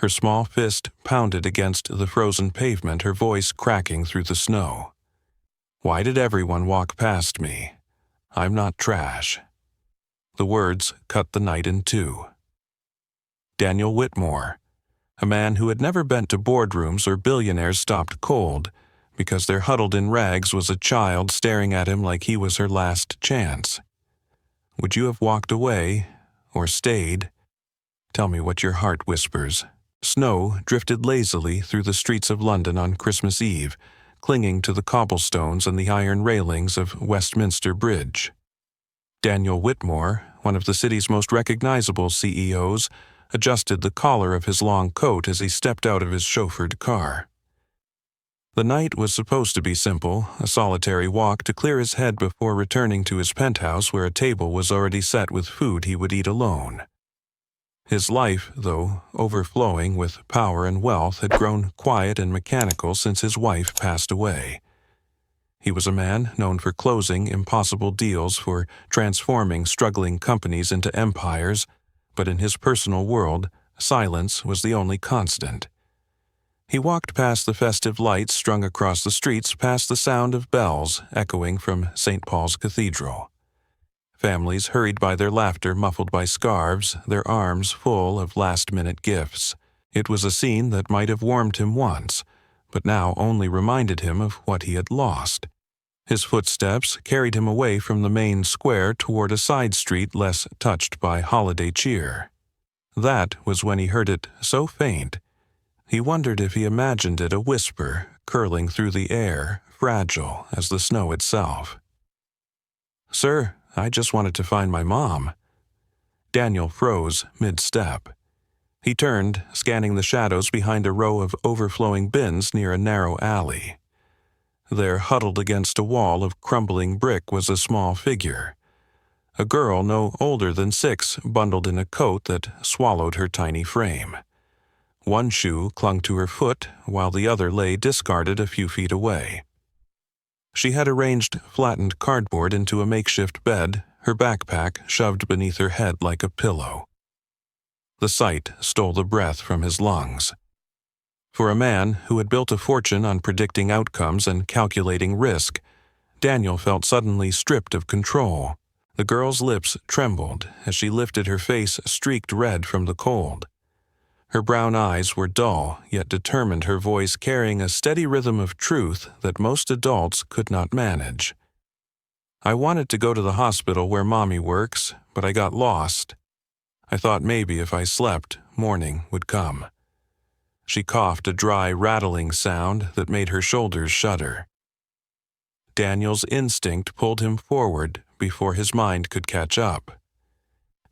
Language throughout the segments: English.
Her small fist pounded against the frozen pavement, her voice cracking through the snow. "Why did everyone walk past me? I'm not trash." The words cut the night in two. Daniel Whitmore, a man who had never been to boardrooms or billionaires, stopped cold because their huddled-in rags was a child staring at him like he was her last chance. Would you have walked away or stayed? Tell me what your heart whispers. Snow drifted lazily through the streets of London on Christmas Eve, clinging to the cobblestones and the iron railings of Westminster Bridge. Daniel Whitmore, one of the city's most recognizable CEOs, adjusted the collar of his long coat as he stepped out of his chauffeured car. The night was supposed to be simple, a solitary walk to clear his head before returning to his penthouse where a table was already set with food he would eat alone. His life, though overflowing with power and wealth, had grown quiet and mechanical since his wife passed away. He was a man known for closing impossible deals, for transforming struggling companies into empires, but in his personal world, silence was the only constant. He walked past the festive lights strung across the streets, past the sound of bells echoing from St. Paul's Cathedral. Families hurried by their laughter muffled by scarves, their arms full of last-minute gifts. It was a scene that might have warmed him once, but now only reminded him of what he had lost. His footsteps carried him away from the main square toward a side street less touched by holiday cheer. That was when he heard it so faint. He wondered if he imagined it a whisper curling through the air, fragile as the snow itself. "Sir, I just wanted to find my mom." Daniel froze mid-step. He turned, scanning the shadows behind a row of overflowing bins near a narrow alley. There, huddled against a wall of crumbling brick, was a small figure. A girl no older than 6, bundled in a coat that swallowed her tiny frame. One shoe clung to her foot, while the other lay discarded a few feet away. She had arranged flattened cardboard into a makeshift bed, her backpack shoved beneath her head like a pillow. The sight stole the breath from his lungs. For a man who had built a fortune on predicting outcomes and calculating risk, Daniel felt suddenly stripped of control. The girl's lips trembled as she lifted her face streaked red from the cold. Her brown eyes were dull, yet determined, her voice carrying a steady rhythm of truth that most adults could not manage. "I wanted to go to the hospital where Mommy works, but I got lost. I thought maybe if I slept, morning would come." She coughed a dry, rattling sound that made her shoulders shudder. Daniel's instinct pulled him forward before his mind could catch up.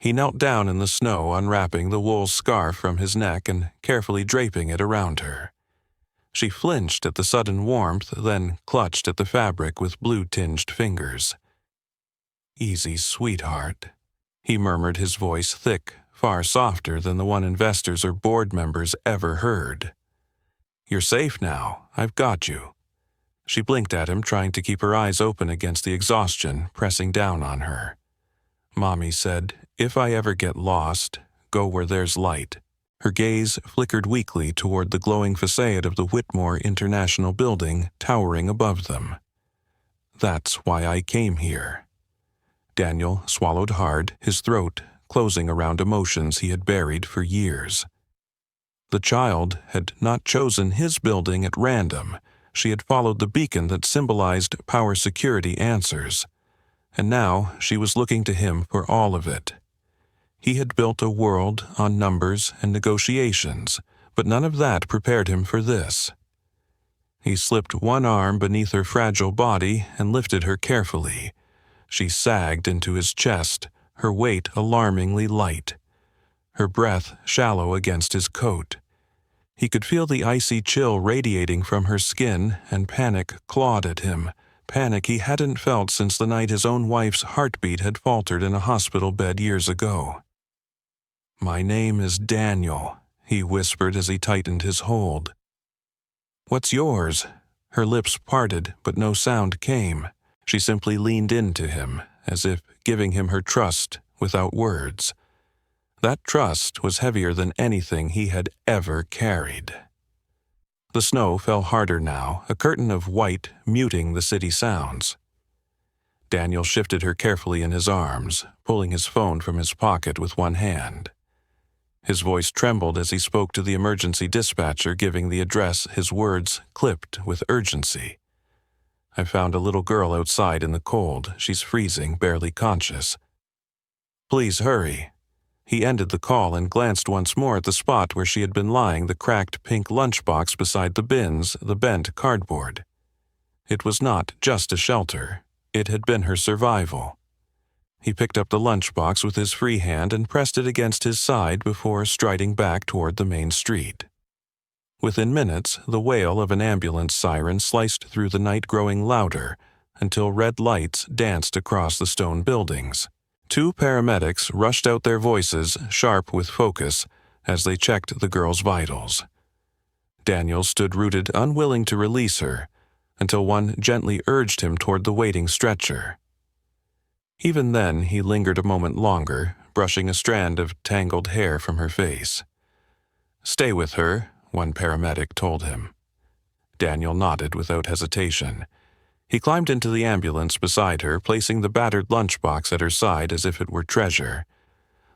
He knelt down in the snow, unwrapping the wool scarf from his neck and carefully draping it around her. She flinched at the sudden warmth, then clutched at the fabric with blue-tinged fingers. "Easy, sweetheart," he murmured, his voice thick, far softer than the one investors or board members ever heard. "You're safe now. I've got you." She blinked at him, trying to keep her eyes open against the exhaustion pressing down on her. "Mommy said, if I ever get lost, go where there's light." Her gaze flickered weakly toward the glowing facade of the Whitmore International Building towering above them. "That's why I came here." Daniel swallowed hard, his throat closing around emotions he had buried for years. The child had not chosen his building at random. She had followed the beacon that symbolized power security answers. And now she was looking to him for all of it. He had built a world on numbers and negotiations, but none of that prepared him for this. He slipped one arm beneath her fragile body and lifted her carefully. She sagged into his chest, her weight alarmingly light, her breath shallow against his coat. He could feel the icy chill radiating from her skin, and panic clawed at him, panic he hadn't felt since the night his own wife's heartbeat had faltered in a hospital bed years ago. "My name is Daniel," he whispered as he tightened his hold. "What's yours?" Her lips parted, but no sound came. She simply leaned into him, as if giving him her trust without words. That trust was heavier than anything he had ever carried. The snow fell harder now, a curtain of white muting the city sounds. Daniel shifted her carefully in his arms, pulling his phone from his pocket with one hand. His voice trembled as he spoke to the emergency dispatcher, giving the address, his words clipped with urgency. "I found a little girl outside in the cold. She's freezing, barely conscious. Please hurry." He ended the call and glanced once more at the spot where she had been lying, the cracked pink lunchbox beside the bins, the bent cardboard. It was not just a shelter. It had been her survival. He picked up the lunchbox with his free hand and pressed it against his side before striding back toward the main street. Within minutes, the wail of an ambulance siren sliced through the night, growing louder until red lights danced across the stone buildings. 2 paramedics rushed out, their voices sharp with focus, as they checked the girl's vitals. Daniel stood rooted, unwilling to release her, until one gently urged him toward the waiting stretcher. Even then, he lingered a moment longer, brushing a strand of tangled hair from her face. "Stay with her," one paramedic told him. Daniel nodded without hesitation. He climbed into the ambulance beside her, placing the battered lunchbox at her side as if it were treasure.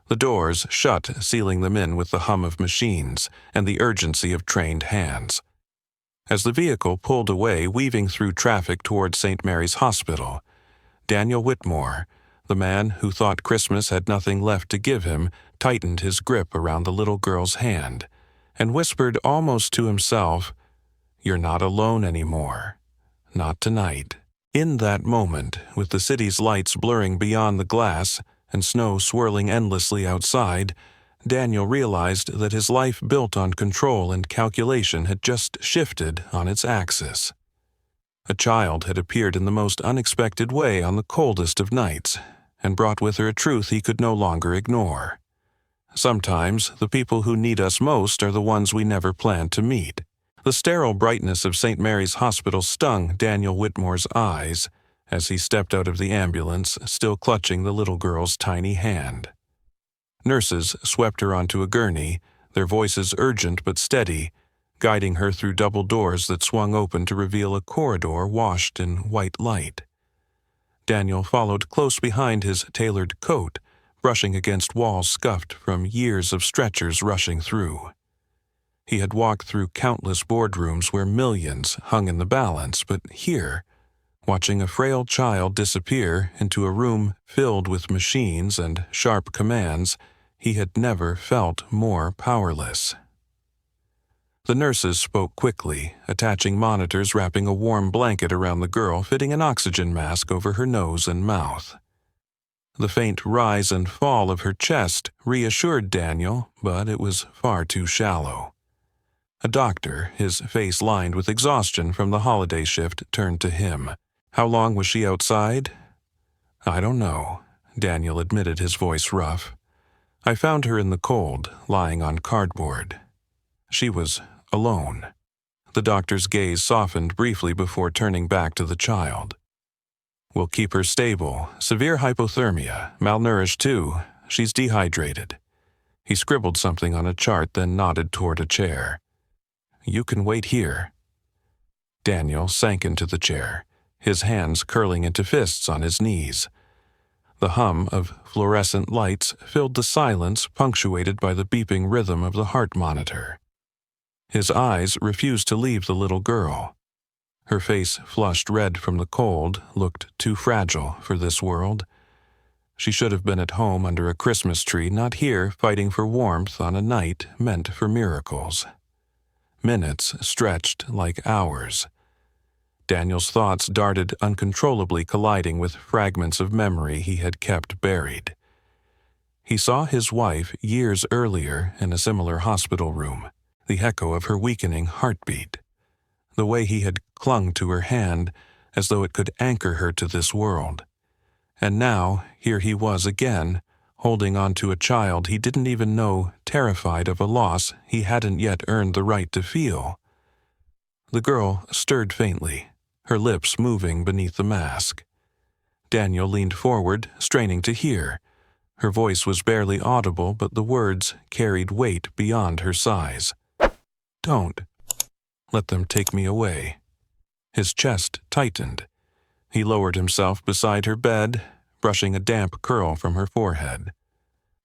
The doors shut, sealing them in with the hum of machines and the urgency of trained hands. As the vehicle pulled away, weaving through traffic toward St. Mary's Hospital, Daniel Whitmore, the man who thought Christmas had nothing left to give him, tightened his grip around the little girl's hand and whispered almost to himself, "You're not alone anymore. Not tonight." In that moment, with the city's lights blurring beyond the glass and snow swirling endlessly outside, Daniel realized that his life built on control and calculation had just shifted on its axis. A child had appeared in the most unexpected way on the coldest of nights, and brought with her a truth he could no longer ignore. Sometimes the people who need us most are the ones we never planned to meet. The sterile brightness of St. Mary's Hospital stung Daniel Whitmore's eyes as he stepped out of the ambulance, still clutching the little girl's tiny hand. Nurses swept her onto a gurney, their voices urgent but steady, guiding her through double doors that swung open to reveal a corridor washed in white light. Daniel followed close behind, his tailored coat brushing against walls scuffed from years of stretchers rushing through. He had walked through countless boardrooms where millions hung in the balance, but here, watching a frail child disappear into a room filled with machines and sharp commands, he had never felt more powerless. The nurses spoke quickly, attaching monitors, wrapping a warm blanket around the girl, fitting an oxygen mask over her nose and mouth. The faint rise and fall of her chest reassured Daniel, but it was far too shallow. A doctor, his face lined with exhaustion from the holiday shift, turned to him. "How long was she outside?" "I don't know," Daniel admitted, his voice rough. "I found her in the cold, lying on cardboard. She was alone." The doctor's gaze softened briefly before turning back to the child. "We'll keep her stable. Severe hypothermia, malnourished too. She's dehydrated." He scribbled something on a chart, then nodded toward a chair. "You can wait here." Daniel sank into the chair, his hands curling into fists on his knees. The hum of fluorescent lights filled the silence, punctuated by the beeping rhythm of the heart monitor. His eyes refused to leave the little girl. Her face, flushed red from the cold, looked too fragile for this world. She should have been at home under a Christmas tree, not here fighting for warmth on a night meant for miracles. Minutes stretched like hours. Daniel's thoughts darted uncontrollably, colliding with fragments of memory he had kept buried. He saw his wife years earlier in a similar hospital room, the echo of her weakening heartbeat, the way he had clung to her hand as though it could anchor her to this world. And now, here he was again, holding on to a child he didn't even know, terrified of a loss he hadn't yet earned the right to feel. The girl stirred faintly, her lips moving beneath the mask. Daniel leaned forward, straining to hear, Her voice was barely audible, but the words carried weight beyond her size. "Don't. Let them take me away." His chest tightened. He lowered himself beside her bed, brushing a damp curl from her forehead.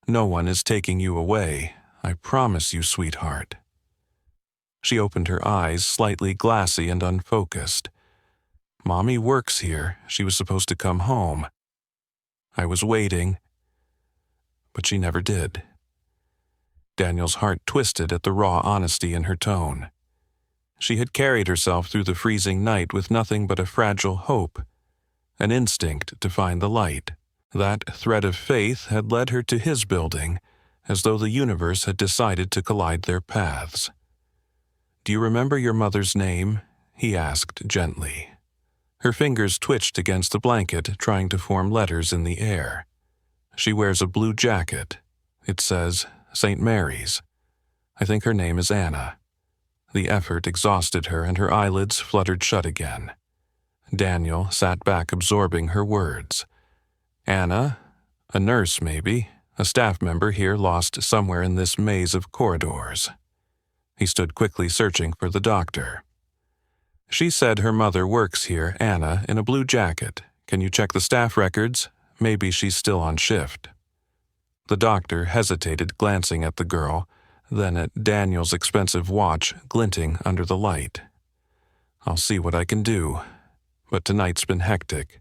"No one is taking you away. I promise you, sweetheart." She opened her eyes, slightly glassy and unfocused. "Mommy works here. She was supposed to come home. I was waiting, but she never did." Daniel's heart twisted at the raw honesty in her tone. She had carried herself through the freezing night with nothing but a fragile hope, an instinct to find the light. That thread of faith had led her to his building, as though the universe had decided to collide their paths. "Do you remember your mother's name?" he asked gently. Her fingers twitched against the blanket, trying to form letters in the air. "She wears a blue jacket. It says St. Mary's. I think her name is Anna." The effort exhausted her, and her eyelids fluttered shut again. Daniel sat back, absorbing her words. "Anna? A nurse, maybe. A staff member here lost somewhere in this maze of corridors." He stood quickly searching for the doctor. "She said her mother works here, Anna, in a blue jacket. Can you check the staff records? Maybe she's still on shift." The doctor hesitated, glancing at the girl, then at Daniel's expensive watch glinting under the light. "I'll see what I can do. But tonight's been hectic.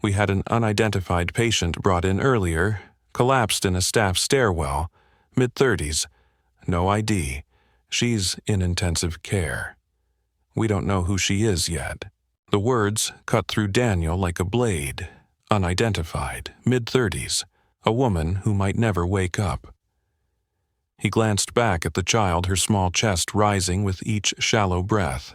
We had an unidentified patient brought in earlier, collapsed in a staff stairwell, mid-30s, no ID. She's in intensive care. We don't know who she is yet." The words cut through Daniel like a blade. Unidentified, mid-30s, a woman who might never wake up. He glanced back at the child, her small chest rising with each shallow breath.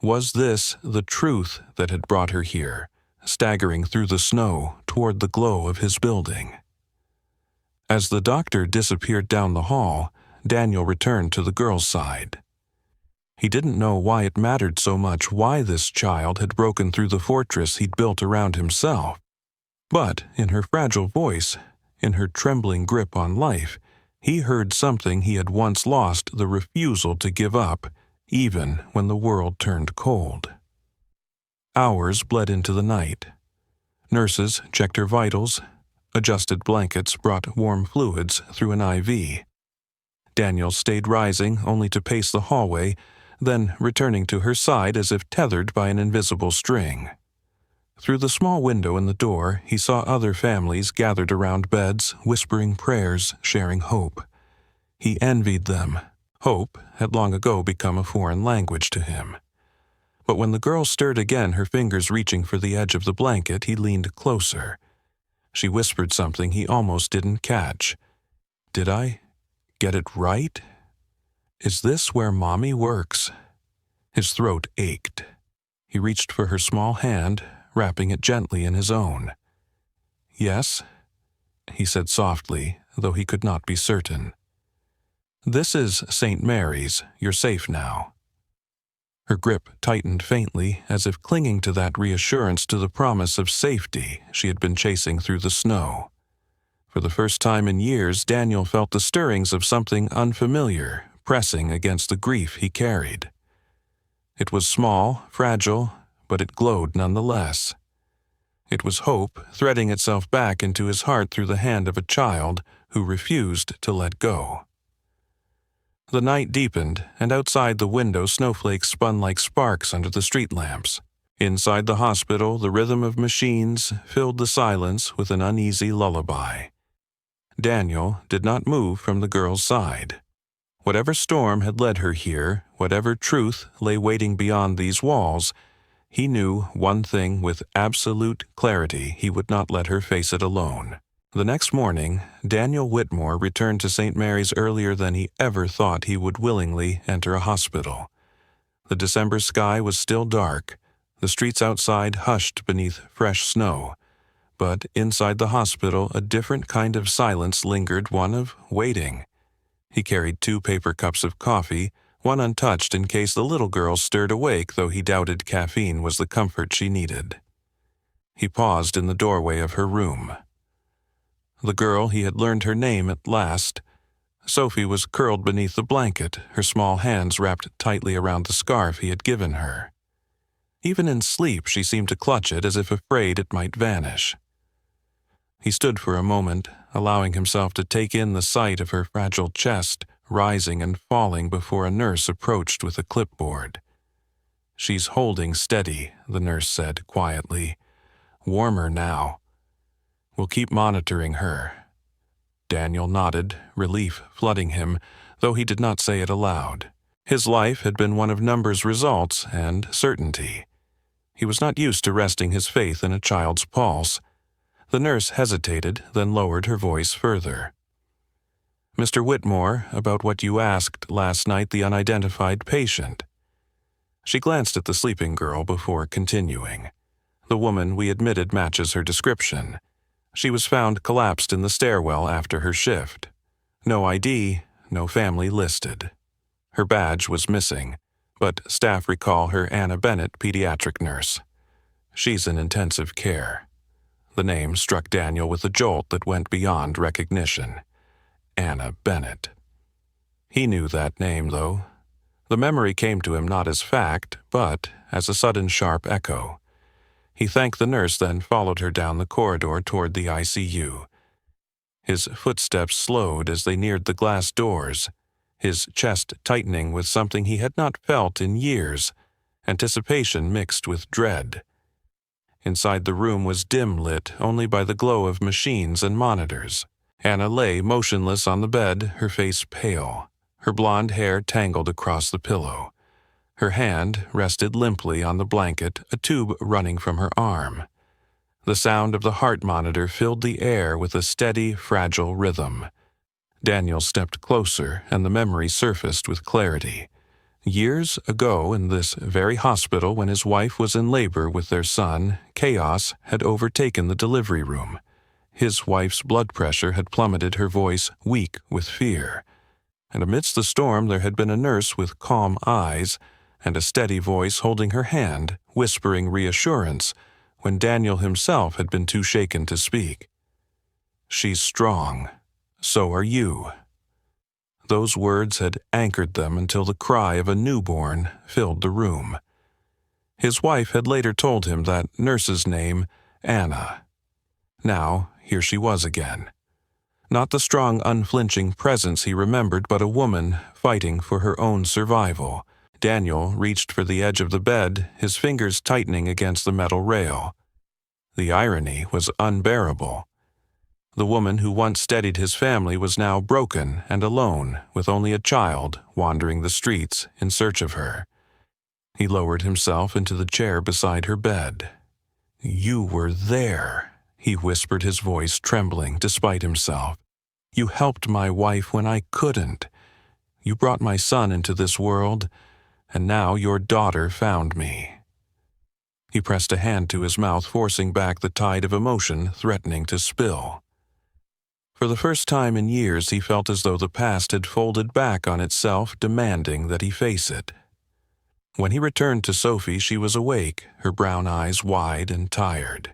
Was this the truth that had brought her here, staggering through the snow toward the glow of his building? As the doctor disappeared down the hall, Daniel returned to the girl's side. He didn't know why it mattered so much why this child had broken through the fortress he'd built around himself. But in her fragile voice, in her trembling grip on life, he heard something he had once lost, the refusal to give up, even when the world turned cold. Hours bled into the night. Nurses checked her vitals. Adjusted blankets brought warm fluids through an IV. Daniel stayed rising, only to pace the hallway, then returning to her side as if tethered by an invisible string. Through the small window in the door, he saw other families gathered around beds, whispering prayers, sharing hope. He envied them. Hope had long ago become a foreign language to him. But when the girl stirred again, her fingers reaching for the edge of the blanket, he leaned closer. She whispered something he almost didn't catch. "Did I get it right? Is this where Mommy works?" His throat ached. He reached for her small hand, wrapping it gently in his own. "Yes," he said softly, though he could not be certain. "This is St. Mary's. You're safe now." Her grip tightened faintly, as if clinging to that reassurance, to the promise of safety she had been chasing through the snow. For the first time in years, Daniel felt the stirrings of something unfamiliar pressing against the grief he carried. It was small, fragile, but it glowed nonetheless. It was hope threading itself back into his heart through the hand of a child who refused to let go. The night deepened, and outside the window snowflakes spun like sparks under the street lamps. Inside the hospital, the rhythm of machines filled the silence with an uneasy lullaby. Daniel did not move from the girl's side. Whatever storm had led her here, whatever truth lay waiting beyond these walls, he knew one thing with absolute clarity: he would not let her face it alone. The next morning, Daniel Whitmore returned to St. Mary's earlier than he ever thought he would willingly enter a hospital. The December sky was still dark, the streets outside hushed beneath fresh snow, but inside the hospital a different kind of silence lingered, one of waiting. He carried 2 paper cups of coffee, one untouched in case the little girl stirred awake, though he doubted caffeine was the comfort she needed. He paused in the doorway of her room. The girl, he had learned her name at last. Sophie was curled beneath the blanket, her small hands wrapped tightly around the scarf he had given her. Even in sleep, she seemed to clutch it as if afraid it might vanish. He stood for a moment, allowing himself to take in the sight of her fragile chest, rising and falling before a nurse approached with a clipboard. "She's holding steady," the nurse said quietly. "Warmer now. We'll keep monitoring her." Daniel nodded, relief flooding him, though he did not say it aloud. His life had been one of numbers, results, and certainty. He was not used to resting his faith in a child's pulse. The nurse hesitated, then lowered her voice further. "Mr. Whitmore, about what you asked last night, the unidentified patient." She glanced at the sleeping girl before continuing. "The woman we admitted matches her description. She was found collapsed in the stairwell after her shift. No ID, no family listed. Her badge was missing, but staff recall her Anna Bennett, pediatric nurse. She's in intensive care." The name struck Daniel with a jolt that went beyond recognition. Anna Bennett. He knew that name, though. The memory came to him not as fact, but as a sudden sharp echo. He thanked the nurse, then followed her down the corridor toward the ICU. His footsteps slowed as they neared the glass doors, his chest tightening with something he had not felt in years, anticipation mixed with dread. Inside the room was dim lit only by the glow of machines and monitors. Anna lay motionless on the bed, her face pale, her blonde hair tangled across the pillow. Her hand rested limply on the blanket, a tube running from her arm. The sound of the heart monitor filled the air with a steady, fragile rhythm. Daniel stepped closer, and the memory surfaced with clarity. Years ago, in this very hospital, when his wife was in labor with their son, chaos had overtaken the delivery room. His wife's blood pressure had plummeted, her voice weak with fear. And amidst the storm there had been a nurse with calm eyes and a steady voice holding her hand, whispering reassurance, when Daniel himself had been too shaken to speak. "She's strong. So are you." Those words had anchored them until the cry of a newborn filled the room. His wife had later told him that nurse's name, Anna. Now, here she was again. Not the strong, unflinching presence he remembered, but a woman fighting for her own survival. Daniel reached for the edge of the bed, his fingers tightening against the metal rail. The irony was unbearable. The woman who once steadied his family was now broken and alone, with only a child wandering the streets in search of her. He lowered himself into the chair beside her bed. "You were there," he whispered, his voice trembling despite himself. "You helped my wife when I couldn't. You brought my son into this world, and now your daughter found me." He pressed a hand to his mouth, forcing back the tide of emotion threatening to spill. For the first time in years, he felt as though the past had folded back on itself, demanding that he face it. When he returned to Sophie, she was awake, her brown eyes wide and tired.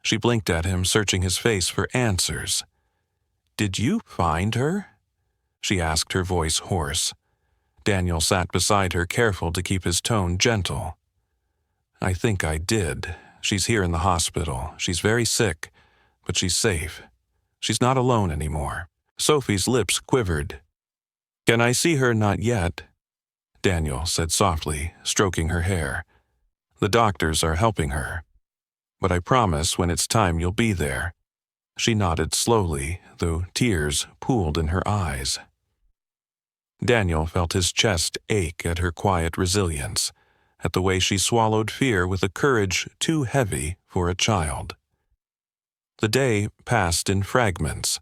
She blinked at him, searching his face for answers. "Did you find her?" she asked, her voice hoarse. Daniel sat beside her, careful to keep his tone gentle. "I think I did. She's here in the hospital. She's very sick, but she's safe. She's not alone anymore." Sophie's lips quivered. "Can I see her?" "Not yet," Daniel said softly, stroking her hair. "The doctors are helping her. But I promise when it's time you'll be there." She nodded slowly, though tears pooled in her eyes. Daniel felt his chest ache at her quiet resilience, at the way she swallowed fear with a courage too heavy for a child. The day passed in fragments.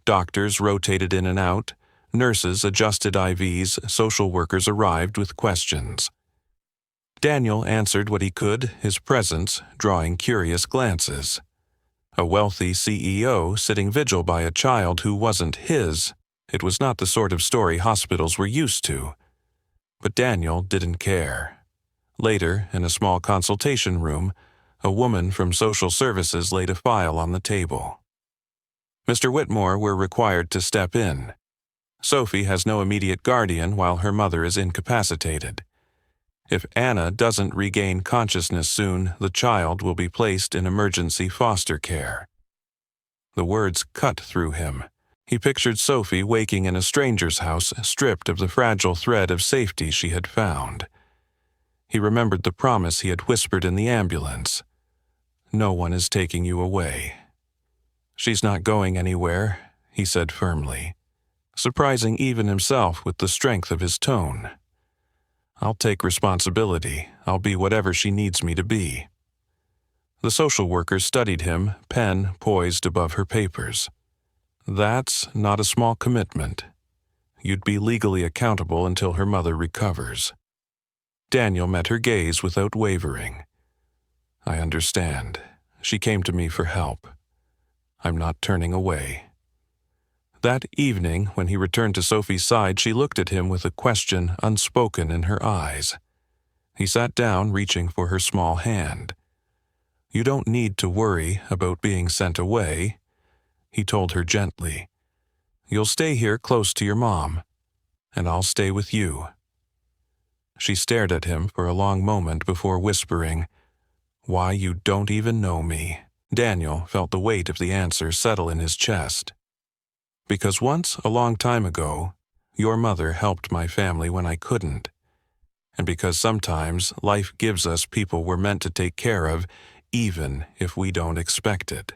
Doctors rotated in and out, nurses adjusted IVs, social workers arrived with questions. Daniel answered what he could, his presence drawing curious glances. A wealthy CEO sitting vigil by a child who wasn't his. It was not the sort of story hospitals were used to. But Daniel didn't care. Later, in a small consultation room, a woman from social services laid a file on the table. Mr. Whitmore were required to step in. Sophie has no immediate guardian while her mother is incapacitated. If Anna doesn't regain consciousness soon, the child will be placed in emergency foster care. The words cut through him. He pictured Sophie waking in a stranger's house, stripped of the fragile thread of safety she had found. He remembered the promise he had whispered in the ambulance. "No one is taking you away." "She's not going anywhere," he said firmly, surprising even himself with the strength of his tone. "I'll take responsibility. I'll be whatever she needs me to be." The social worker studied him, pen poised above her papers. "That's not a small commitment. You'd be legally accountable until her mother recovers." Daniel met her gaze without wavering. "I understand. She came to me for help. I'm not turning away." That evening, when he returned to Sophie's side, she looked at him with a question unspoken in her eyes. He sat down, reaching for her small hand. "You don't need to worry about being sent away," he told her gently. "You'll stay here close to your mom, and I'll stay with you." She stared at him for a long moment before whispering, "Why, you don't even know me." Daniel felt the weight of the answer settle in his chest. "Because once, a long time ago, your mother helped my family when I couldn't. And because sometimes life gives us people we're meant to take care of, even if we don't expect it."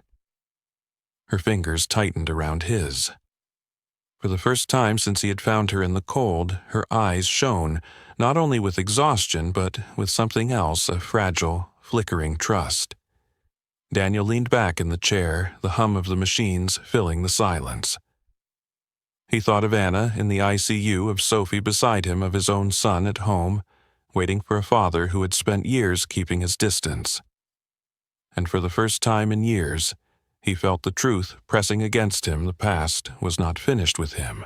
Her fingers tightened around his. For the first time since he had found her in the cold, her eyes shone, not only with exhaustion, but with something else, a fragile, flickering trust. Daniel leaned back in the chair, the hum of the machines filling the silence. He thought of Anna in the ICU, of Sophie beside him, of his own son at home, waiting for a father who had spent years keeping his distance. And for the first time in years, he felt the truth pressing against him. The past was not finished with him.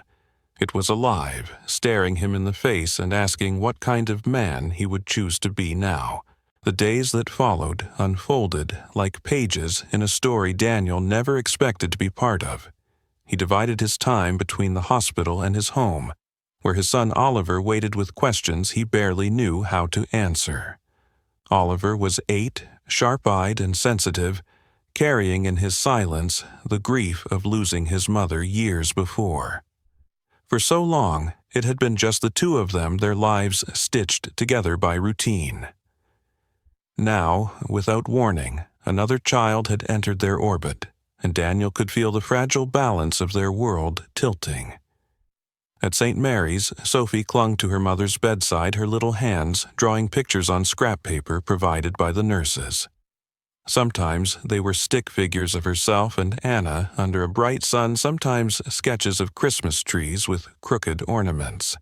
It was alive, staring him in the face and asking what kind of man he would choose to be now. The days that followed unfolded like pages in a story Daniel never expected to be part of. He divided his time between the hospital and his home, where his son Oliver waited with questions he barely knew how to answer. Oliver was 8, sharp-eyed and sensitive, carrying in his silence the grief of losing his mother years before. For so long, it had been just the two of them, their lives stitched together by routine. Now, without warning, another child had entered their orbit, and Daniel could feel the fragile balance of their world tilting. At St. Mary's, Sophie clung to her mother's bedside, her little hands drawing pictures on scrap paper provided by the nurses. Sometimes they were stick figures of herself and Anna under a bright sun, sometimes sketches of Christmas trees with crooked ornaments.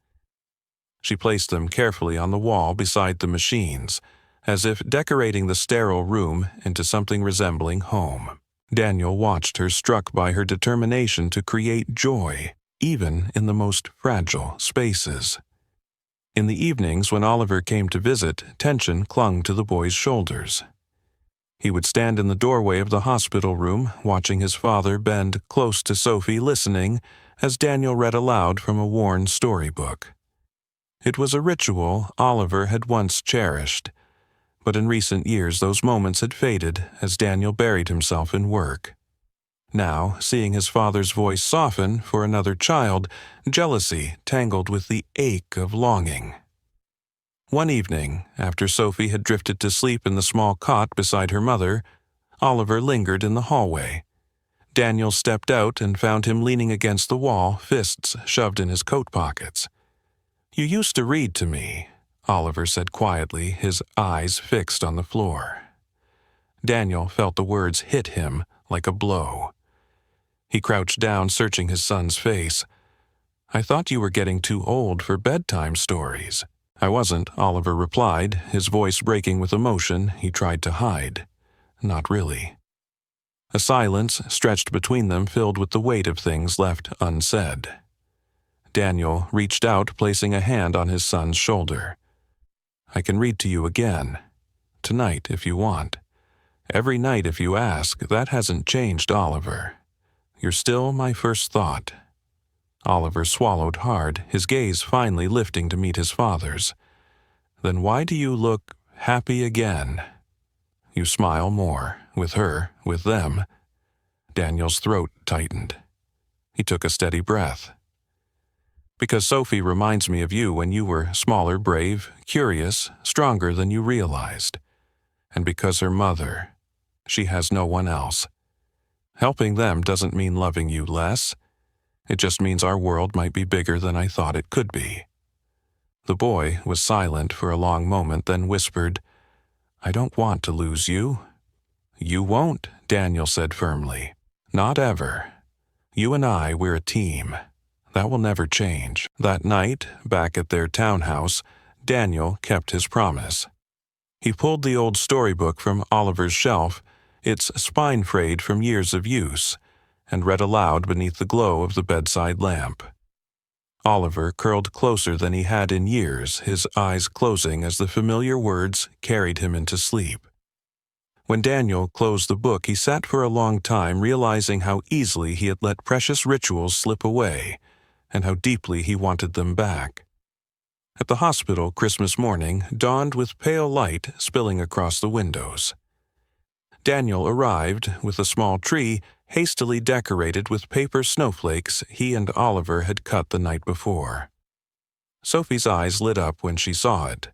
She placed them carefully on the wall beside the machines, as if decorating the sterile room into something resembling home. Daniel watched her, struck by her determination to create joy, even in the most fragile spaces. In the evenings, when Oliver came to visit, tension clung to the boy's shoulders. He would stand in the doorway of the hospital room, watching his father bend close to Sophie, listening as Daniel read aloud from a worn storybook. It was a ritual Oliver had once cherished, but in recent years those moments had faded as Daniel buried himself in work. Now, seeing his father's voice soften for another child, jealousy tangled with the ache of longing. One evening, after Sophie had drifted to sleep in the small cot beside her mother, Oliver lingered in the hallway. Daniel stepped out and found him leaning against the wall, fists shoved in his coat pockets. "You used to read to me," Oliver said quietly, his eyes fixed on the floor. Daniel felt the words hit him like a blow. He crouched down, searching his son's face. "I thought you were getting too old for bedtime stories." "I wasn't," Oliver replied, his voice breaking with emotion he tried to hide. "Not really." A silence stretched between them, filled with the weight of things left unsaid. Daniel reached out, placing a hand on his son's shoulder. "I can read to you again. Tonight, if you want. Every night if you ask. That hasn't changed, Oliver. You're still my first thought." Oliver swallowed hard, his gaze finally lifting to meet his father's. "Then why do you look happy again? You smile more, with her, with them." Daniel's throat tightened. He took a steady breath. "Because Sophie reminds me of you when you were smaller, brave, curious, stronger than you realized. And because her mother, she has no one else. Helping them doesn't mean loving you less. It just means our world might be bigger than I thought it could be." The boy was silent for a long moment, then whispered, "I don't want to lose you." "You won't," Daniel said firmly. "Not ever. You and I, we're a team. That will never change." That night, back at their townhouse, Daniel kept his promise. He pulled the old storybook from Oliver's shelf, its spine frayed from years of use, and read aloud beneath the glow of the bedside lamp. Oliver curled closer than he had in years, his eyes closing as the familiar words carried him into sleep. When Daniel closed the book, he sat for a long time, realizing how easily he had let precious rituals slip away, and how deeply he wanted them back. At the hospital, Christmas morning dawned with pale light spilling across the windows. Daniel arrived with a small tree hastily decorated with paper snowflakes he and Oliver had cut the night before. Sophie's eyes lit up when she saw it,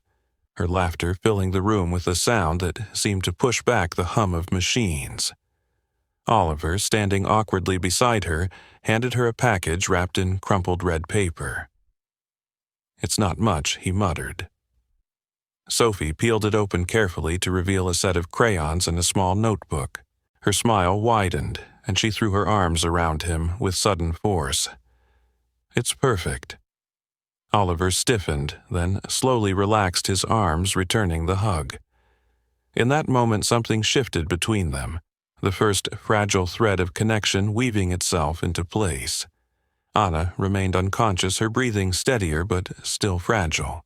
her laughter filling the room with a sound that seemed to push back the hum of machines. Oliver, standing awkwardly beside her, handed her a package wrapped in crumpled red paper. "It's not much," he muttered. Sophie peeled it open carefully to reveal a set of crayons and a small notebook. Her smile widened, and she threw her arms around him with sudden force. "It's perfect." Oliver stiffened, then slowly relaxed his arms, returning the hug. In that moment something shifted between them, the first fragile thread of connection weaving itself into place. Anna remained unconscious, her breathing steadier but still fragile.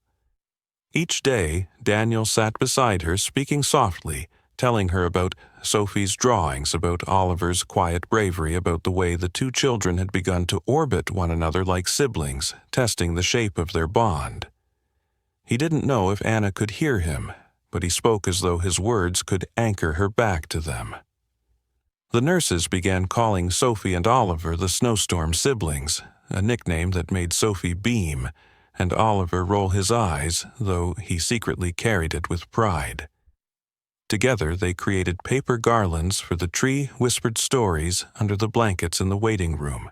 Each day, Daniel sat beside her, speaking softly, telling her about Sophie's drawings, about Oliver's quiet bravery, about the way the two children had begun to orbit one another like siblings, testing the shape of their bond. He didn't know if Anna could hear him, but he spoke as though his words could anchor her back to them. The nurses began calling Sophie and Oliver the Snowstorm siblings, a nickname that made Sophie beam, and Oliver roll his eyes, though he secretly carried it with pride. Together they created paper garlands for the tree, whispered stories under the blankets in the waiting room,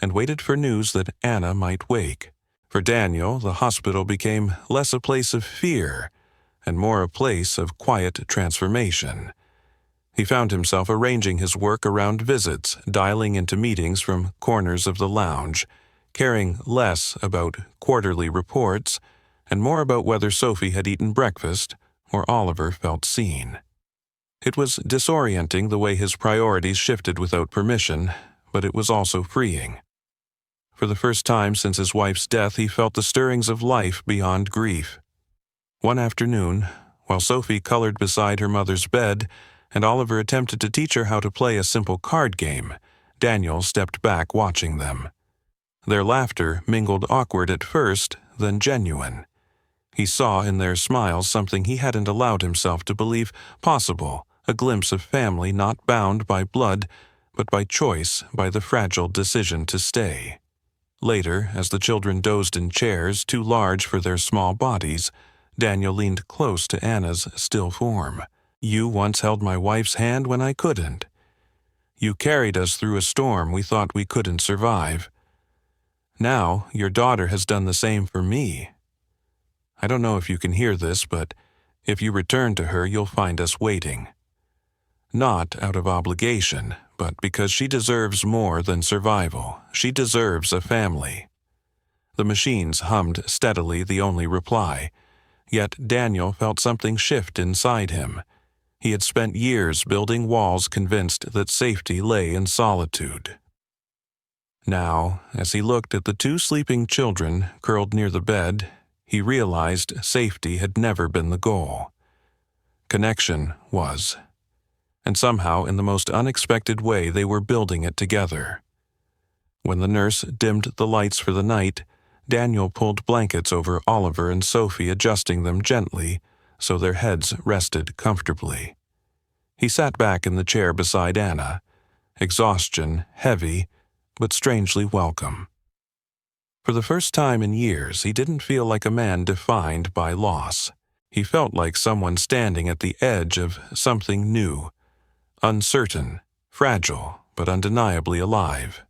and waited for news that Anna might wake. For Daniel, the hospital became less a place of fear and more a place of quiet transformation. He found himself arranging his work around visits, dialing into meetings from corners of the lounge, caring less about quarterly reports and more about whether Sophie had eaten breakfast or Oliver felt seen. It was disorienting the way his priorities shifted without permission, but it was also freeing. For the first time since his wife's death, he felt the stirrings of life beyond grief. One afternoon, while Sophie colored beside her mother's bed and Oliver attempted to teach her how to play a simple card game, Daniel stepped back watching them. Their laughter mingled awkward at first, then genuine. He saw in their smiles something he hadn't allowed himself to believe possible, a glimpse of family not bound by blood, but by choice, by the fragile decision to stay. Later, as the children dozed in chairs too large for their small bodies, Daniel leaned close to Anna's still form. "You once held my wife's hand when I couldn't. You carried us through a storm we thought we couldn't survive. Now, your daughter has done the same for me. I don't know if you can hear this, but if you return to her, you'll find us waiting. Not out of obligation, but because she deserves more than survival. She deserves a family." The machines hummed steadily, the only reply. Yet Daniel felt something shift inside him. He had spent years building walls, convinced that safety lay in solitude. Now, as he looked at the two sleeping children curled near the bed, he realized safety had never been the goal. Connection was. and somehow in the most unexpected way they were building it together. When the nurse dimmed the lights for the night, Daniel pulled blankets over Oliver and Sophie, adjusting them gently so their heads rested comfortably. He sat back in the chair beside Anna, exhaustion heavy but strangely welcome. For the first time in years, he didn't feel like a man defined by loss. He felt like someone standing at the edge of something new, uncertain, fragile, but undeniably alive.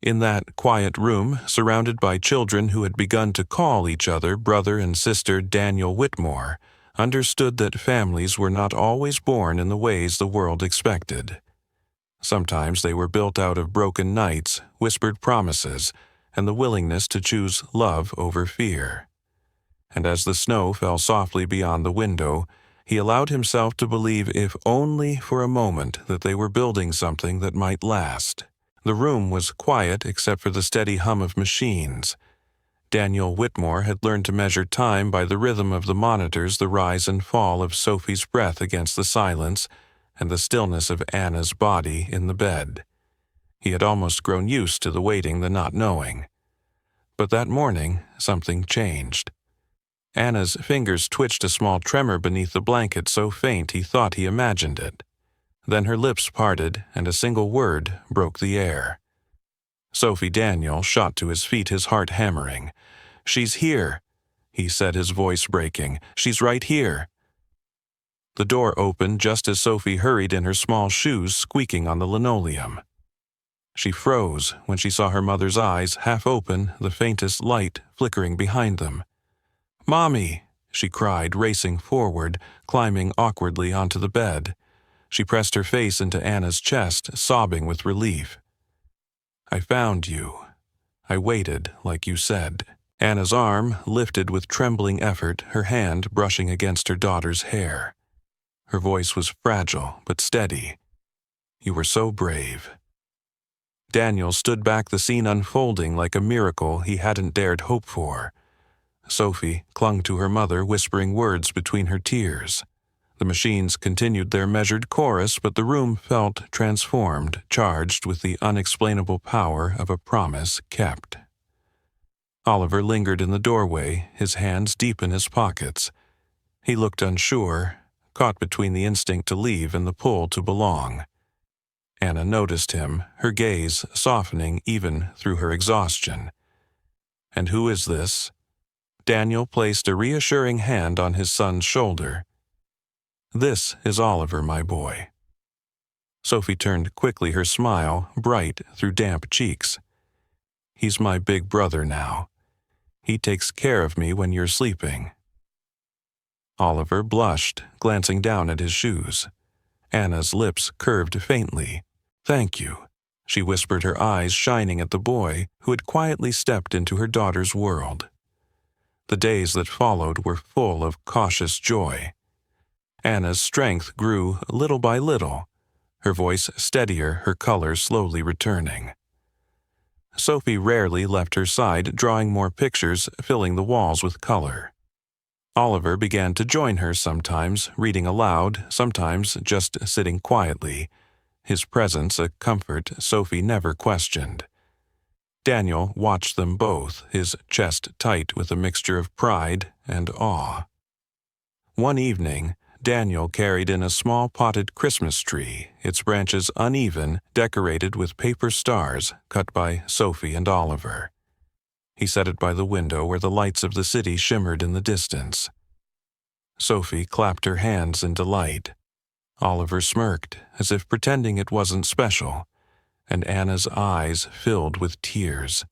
In that quiet room, surrounded by children who had begun to call each other brother and sister, Daniel Whitmore understood that families were not always born in the ways the world expected. Sometimes they were built out of broken nights, whispered promises, and the willingness to choose love over fear. And as the snow fell softly beyond the window, he allowed himself to believe, if only for a moment, that they were building something that might last. The room was quiet except for the steady hum of machines. Daniel Whitmore had learned to measure time by the rhythm of the monitors, the rise and fall of Sophie's breath against the silence, and the stillness of Anna's body in the bed. He had almost grown used to the waiting, the not knowing. But that morning, something changed. Anna's fingers twitched a small tremor beneath the blanket so faint he thought he imagined it. Then her lips parted, and a single word broke the air. Sophie Daniel shot to his feet, his heart hammering. "She's here," he said, his voice breaking. "She's right here." The door opened just as Sophie hurried in, her small shoes squeaking on the linoleum. She froze when she saw her mother's eyes, half open, the faintest light flickering behind them. "Mommy!" she cried, racing forward, climbing awkwardly onto the bed. She pressed her face into Anna's chest, sobbing with relief. "I found you. I waited, like you said." Anna's arm lifted with trembling effort, her hand brushing against her daughter's hair. Her voice was fragile but steady. "You were so brave." Daniel stood back, the scene unfolding like a miracle he hadn't dared hope for. Sophie clung to her mother, whispering words between her tears. The machines continued their measured chorus, but the room felt transformed, charged with the unexplainable power of a promise kept. Oliver lingered in the doorway, his hands deep in his pockets. He looked unsure, caught between the instinct to leave and the pull to belong. Anna noticed him, her gaze softening even through her exhaustion. "And who is this?" Daniel placed a reassuring hand on his son's shoulder. "This is Oliver, my boy." Sophie turned quickly, her smile bright through damp cheeks. "He's my big brother now. He takes care of me when you're sleeping." Oliver blushed, glancing down at his shoes. Anna's lips curved faintly. "Thank you," she whispered, her eyes shining at the boy who had quietly stepped into her daughter's world. The days that followed were full of cautious joy. Anna's strength grew little by little, her voice steadier, her color slowly returning. Sophie rarely left her side, drawing more pictures, filling the walls with color. Oliver began to join her sometimes, reading aloud, sometimes just sitting quietly, his presence a comfort Sophie never questioned. Daniel watched them both, his chest tight with a mixture of pride and awe. One evening, Daniel carried in a small potted Christmas tree, its branches uneven, decorated with paper stars cut by Sophie and Oliver. He set it by the window where the lights of the city shimmered in the distance. Sophie clapped her hands in delight. Oliver smirked, as if pretending it wasn't special, and Anna's eyes filled with tears.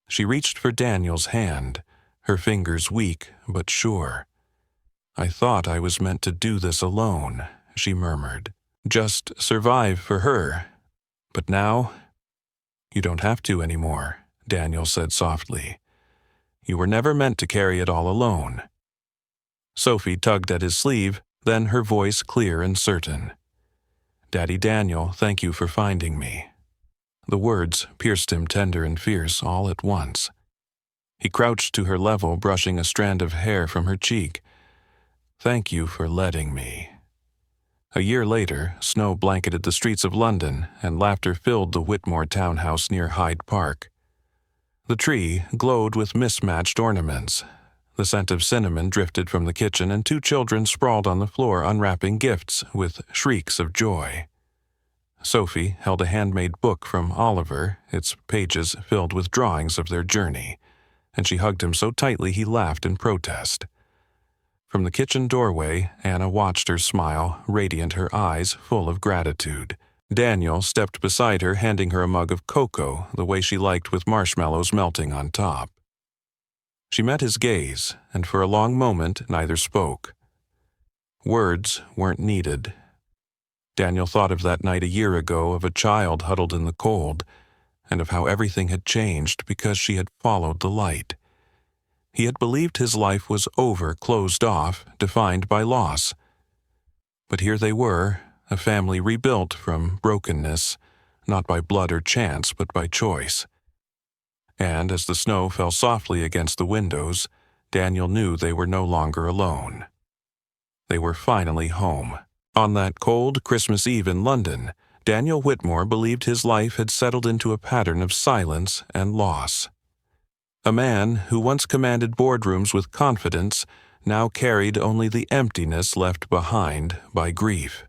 She reached for Daniel's hand, her fingers weak but sure. "I thought I was meant to do this alone," she murmured. "Just survive for her. But now, you don't have to anymore," Daniel said softly. "You were never meant to carry it all alone." Sophie tugged at his sleeve, then her voice clear and certain. "Daddy Daniel, thank you for finding me." The words pierced him tender and fierce all at once. He crouched to her level, brushing a strand of hair from her cheek. "Thank you for letting me." A year later, snow blanketed the streets of London, and laughter filled the Whitmore townhouse near Hyde Park. The tree glowed with mismatched ornaments. The scent of cinnamon drifted from the kitchen, and two children sprawled on the floor unwrapping gifts with shrieks of joy. Sophie held a handmade book from Oliver, its pages filled with drawings of their journey, and she hugged him so tightly he laughed in protest. From the kitchen doorway, Anna watched her smile, radiant, her eyes full of gratitude. Daniel stepped beside her, handing her a mug of cocoa, the way she liked, with marshmallows melting on top. She met his gaze, and for a long moment neither spoke. Words weren't needed. Daniel thought of that night a year ago, of a child huddled in the cold, and of how everything had changed because she had followed the light. He had believed his life was over, closed off, defined by loss. But here they were, a family rebuilt from brokenness, not by blood or chance, but by choice. And as the snow fell softly against the windows, Daniel knew they were no longer alone. They were finally home. On that cold Christmas Eve in London, Daniel Whitmore believed his life had settled into a pattern of silence and loss. A man who once commanded boardrooms with confidence now carried only the emptiness left behind by grief.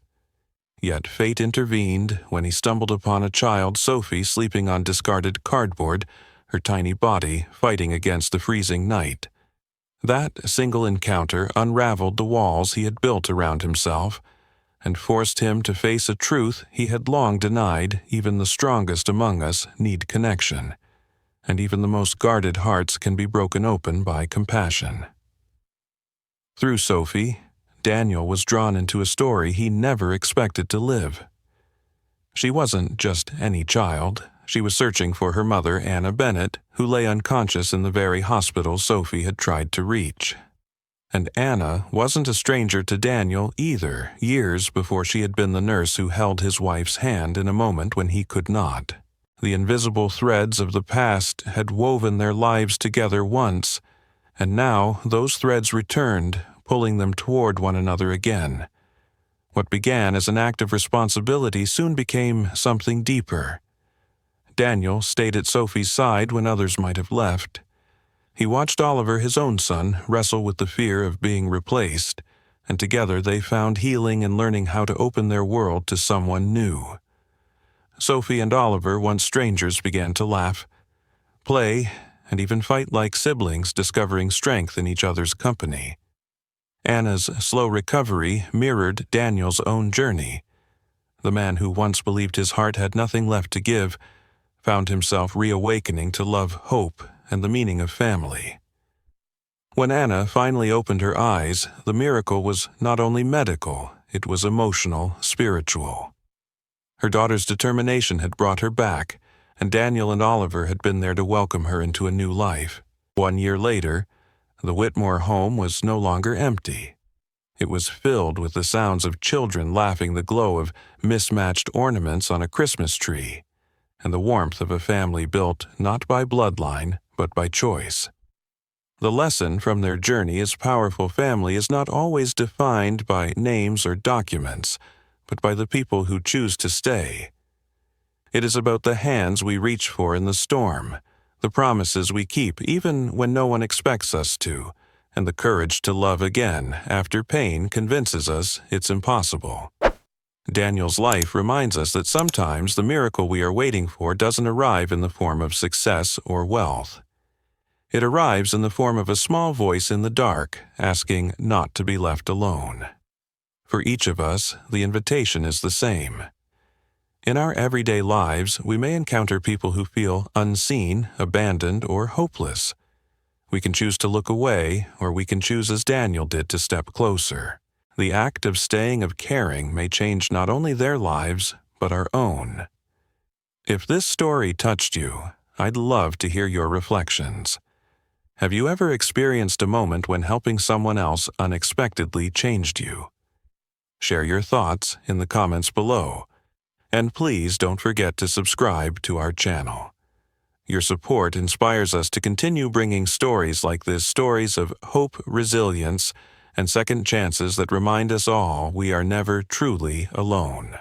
Yet fate intervened when he stumbled upon a child, Sophie, sleeping on discarded cardboard, her tiny body fighting against the freezing night. That single encounter unraveled the walls he had built around himself and forced him to face a truth he had long denied. Even the strongest among us need connection, and even the most guarded hearts can be broken open by compassion. Through Sophie, Daniel was drawn into a story he never expected to live. She wasn't just any child. She was searching for her mother, Anna Bennett, who lay unconscious in the very hospital Sophie had tried to reach. And Anna wasn't a stranger to Daniel either, years before she had been the nurse who held his wife's hand in a moment when he could not. The invisible threads of the past had woven their lives together once, and now those threads returned, pulling them toward one another again. What began as an act of responsibility soon became something deeper. Daniel stayed at Sophie's side when others might have left. He watched Oliver, his own son, wrestle with the fear of being replaced, and together they found healing in learning how to open their world to someone new. Sophie and Oliver, once strangers, began to laugh, play, and even fight like siblings, discovering strength in each other's company. Anna's slow recovery mirrored Daniel's own journey. The man who once believed his heart had nothing left to give found himself reawakening to love, hope, and the meaning of family. When Anna finally opened her eyes, the miracle was not only medical, it was emotional, spiritual. Her daughter's determination had brought her back, and Daniel and Oliver had been there to welcome her into a new life. 1 year later, the Whitmore home was no longer empty. It was filled with the sounds of children laughing, the glow of mismatched ornaments on a Christmas tree, and the warmth of a family built not by bloodline, but by choice. The lesson from their journey is powerful family is not always defined by names or documents, but by the people who choose to stay. It is about the hands we reach for in the storm, the promises we keep even when no one expects us to, and the courage to love again after pain convinces us it's impossible. Daniel's life reminds us that sometimes the miracle we are waiting for doesn't arrive in the form of success or wealth. It arrives in the form of a small voice in the dark, asking not to be left alone. For each of us, the invitation is the same. In our everyday lives, we may encounter people who feel unseen, abandoned, or hopeless. We can choose to look away, or we can choose, as Daniel did, to step closer. The act of staying, of caring, may change not only their lives, but our own. If this story touched you, I'd love to hear your reflections. Have you ever experienced a moment when helping someone else unexpectedly changed you? Share your thoughts in the comments below, and please don't forget to subscribe to our channel. Your support inspires us to continue bringing stories like this, stories of hope, resilience, and second chances that remind us all we are never truly alone.